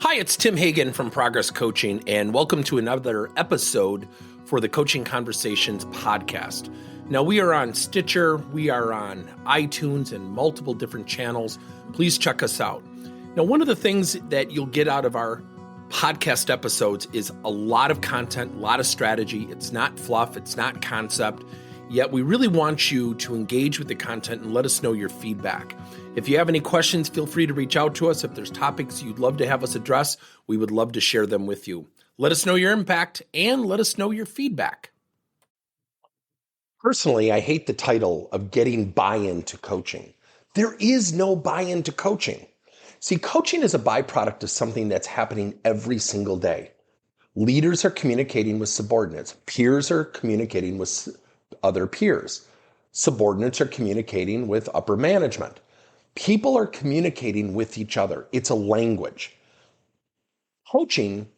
Hi, it's Tim Hagan from Progress Coaching, and welcome to another episode for the Coaching Conversations podcast. Now, we are on Stitcher, we are on iTunes, and multiple different channels. Please check us out. Now, one of the things that you'll get out of our podcast episodes is a lot of content, a lot of strategy. It's not fluff, it's not concept, yet we really want you to engage with the content and let us know your feedback. If you have any questions, feel free to reach out to us. If there's topics you'd love to have us address, we would love to share them with you. Let us know your impact and let us know your feedback. Personally, I hate the title of getting buy-in to coaching. There is no buy-in to coaching. See, coaching is a byproduct of something that's happening every single day. Leaders are communicating with subordinates. Peers are communicating with other peers. Subordinates are communicating with upper management. People are communicating with each other. It's a language. Coaching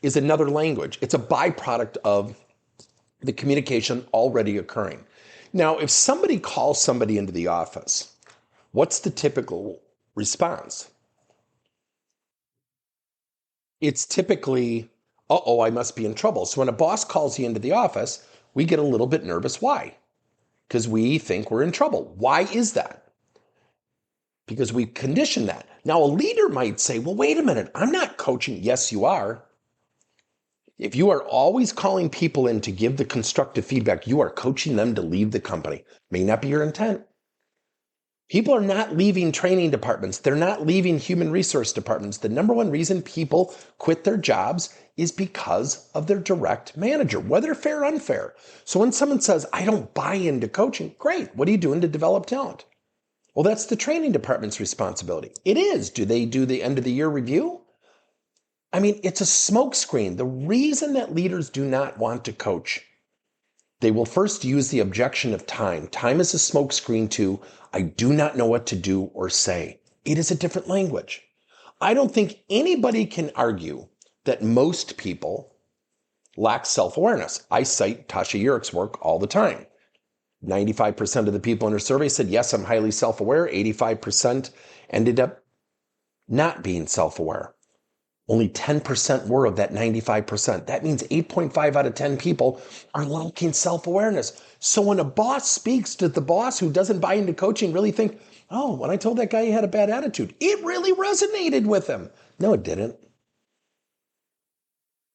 is another language. It's a byproduct of the communication already occurring. Now, if somebody calls somebody into the office, what's the typical response? It's typically, I must be in trouble. So when a boss calls you into the office, we get a little bit nervous. Why? Because we think we're in trouble. Why is that? Because we condition that. Now, a leader might say, well, wait a minute, I'm not coaching. Yes, you are. If you are always calling people in to give the constructive feedback, you are coaching them to leave the company. May not be your intent. People are not leaving training departments. They're not leaving human resource departments. The number one reason people quit their jobs is because of their direct manager, whether fair or unfair. So when someone says, I don't buy into coaching, great. What are you doing to develop talent? Well, that's the training department's responsibility. It is. Do they do the end of the year review? I mean, it's a smokescreen. The reason that leaders do not want to coach, they will first use the objection of time. Time is a smokescreen to, I do not know what to do or say. It is a different language. I don't think anybody can argue that most people lack self-awareness. I cite Tasha Urich's work all the time. 95% of the people in her survey said, yes, I'm highly self-aware. 85% ended up not being self-aware. Only 10% were of that 95%. That means 8.5 out of 10 people are lacking self-awareness. So when a boss speaks, does the boss who doesn't buy into coaching really think, oh, when I told that guy he had a bad attitude, it really resonated with him? No, it didn't.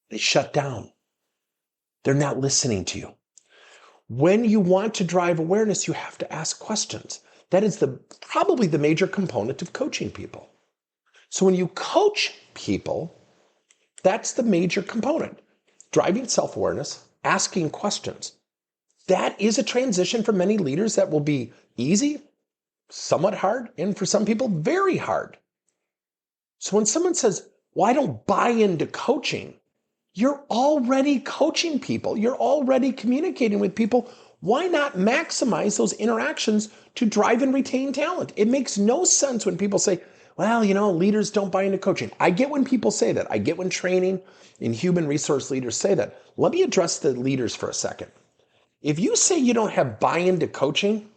They shut down. They're not listening to you. When you want to drive awareness, you have to ask questions. That is probably the major component of coaching people. So when you coach people, that's the major component. Driving self-awareness, asking questions. That is a transition for many leaders that will be easy, somewhat hard, and for some people, very hard. So when someone says, well, I don't buy into coaching, you're already coaching people. You're already communicating with people. Why not maximize those interactions to drive and retain talent? It makes no sense when people say, well, leaders don't buy into coaching. I get when people say that. I get when training and human resource leaders say that. Let me address the leaders for a second. If you say you don't have buy-in to coaching,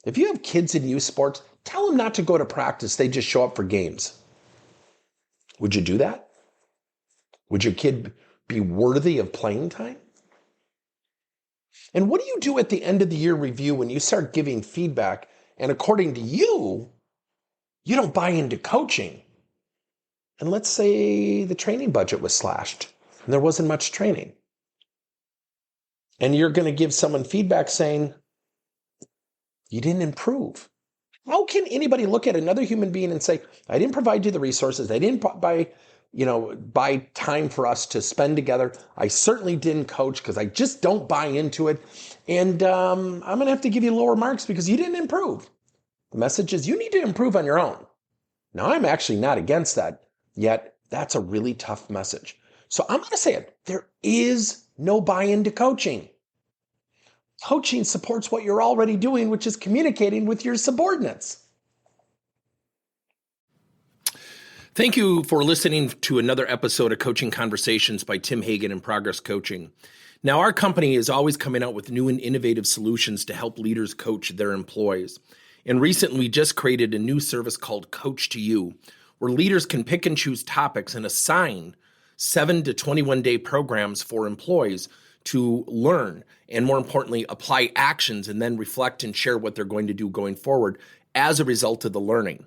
if you have kids in youth sports, tell them not to go to practice. They just show up for games. Would you do that? Would your kid be worthy of playing time? And what do you do at the end of the year review when you start giving feedback and according to you, you don't buy into coaching? And let's say the training budget was slashed and there wasn't much training. And you're going to give someone feedback saying, you didn't improve. How can anybody look at another human being and say, I didn't provide you the resources, I didn't buy time for us to spend together. I certainly didn't coach because I just don't buy into it. And I'm going to have to give you lower marks because you didn't improve. The message is you need to improve on your own. Now, I'm actually not against that, yet that's a really tough message. So I'm going to say it. There is no buy-in to coaching. Coaching supports what you're already doing, which is communicating with your subordinates. Thank you for listening to another episode of Coaching Conversations by Tim Hagan and Progress Coaching. Now, our company is always coming out with new and innovative solutions to help leaders coach their employees. And recently, we just created a new service called Coach to You, where leaders can pick and choose topics and assign 7 to 21 day programs for employees to learn and, more importantly, apply actions and then reflect and share what they're going to do going forward as a result of the learning.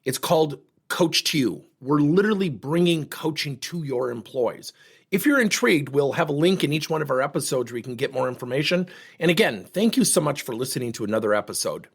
It's called Coach to You. We're literally bringing coaching to your employees. If you're intrigued, we'll have a link in each one of our episodes where you can get more information. And again, thank you so much for listening to another episode.